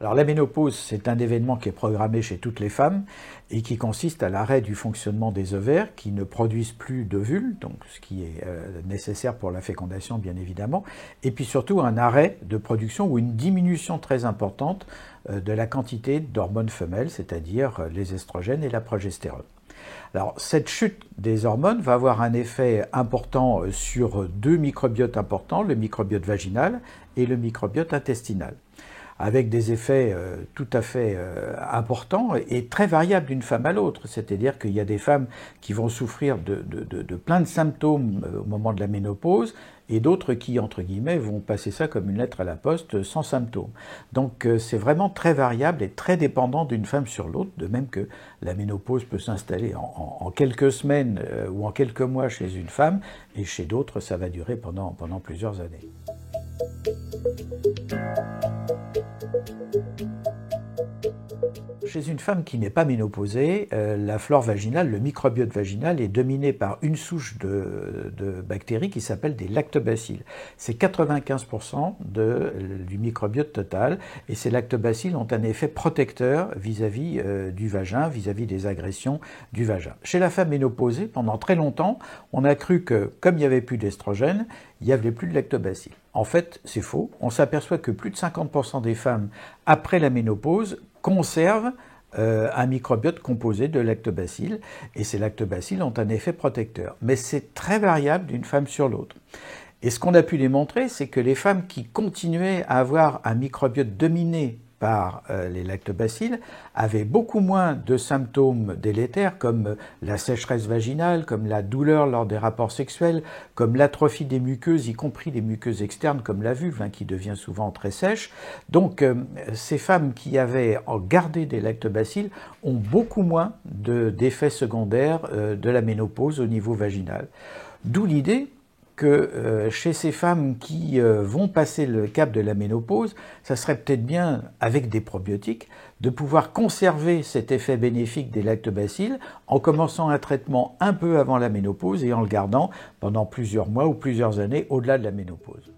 Alors la ménopause, c'est un événement qui est programmé chez toutes les femmes et qui consiste à l'arrêt du fonctionnement des ovaires qui ne produisent plus d'ovules, donc ce qui est nécessaire pour la fécondation bien évidemment, et puis surtout un arrêt de production ou une diminution très importante de la quantité d'hormones femelles, c'est-à-dire les estrogènes et la progestérone. Alors cette chute des hormones va avoir un effet important sur deux microbiotes importants, le microbiote vaginal et le microbiote intestinal, avec des effets tout à fait importants et très variables d'une femme à l'autre. C'est-à-dire qu'il y a des femmes qui vont souffrir de plein de symptômes au moment de la ménopause et d'autres qui, entre guillemets, vont passer ça comme une lettre à la poste sans symptômes. Donc c'est vraiment très variable et très dépendant d'une femme sur l'autre, de même que la ménopause peut s'installer en quelques semaines ou en quelques mois chez une femme, et chez d'autres ça va durer pendant plusieurs années. Chez une femme qui n'est pas ménopausée, la flore vaginale, le microbiote vaginal est dominé par une souche de bactéries qui s'appellent des lactobacilles. C'est 95% du microbiote total, et ces lactobacilles ont un effet protecteur vis-à-vis du vagin, vis-à-vis des agressions du vagin. Chez la femme ménopausée, pendant très longtemps, on a cru que, comme il n'y avait plus d'estrogène, il n'y avait plus de lactobacilles. En fait, c'est faux. On s'aperçoit que plus de 50% des femmes, après la ménopause, conservent un microbiote composé de lactobacilles, et ces lactobacilles ont un effet protecteur. Mais c'est très variable d'une femme sur l'autre. Et ce qu'on a pu démontrer, c'est que les femmes qui continuaient à avoir un microbiote dominé par les lactobacilles avaient beaucoup moins de symptômes délétères comme la sécheresse vaginale, comme la douleur lors des rapports sexuels, comme l'atrophie des muqueuses, y compris les muqueuses externes comme la vulve, qui devient souvent très sèche. Donc ces femmes qui avaient gardé des lactobacilles ont beaucoup moins d'effets secondaires de la ménopause au niveau vaginal. D'où l'idée que chez ces femmes qui vont passer le cap de la ménopause, ça serait peut-être bien, avec des probiotiques, de pouvoir conserver cet effet bénéfique des lactobacilles en commençant un traitement un peu avant la ménopause et en le gardant pendant plusieurs mois ou plusieurs années au-delà de la ménopause.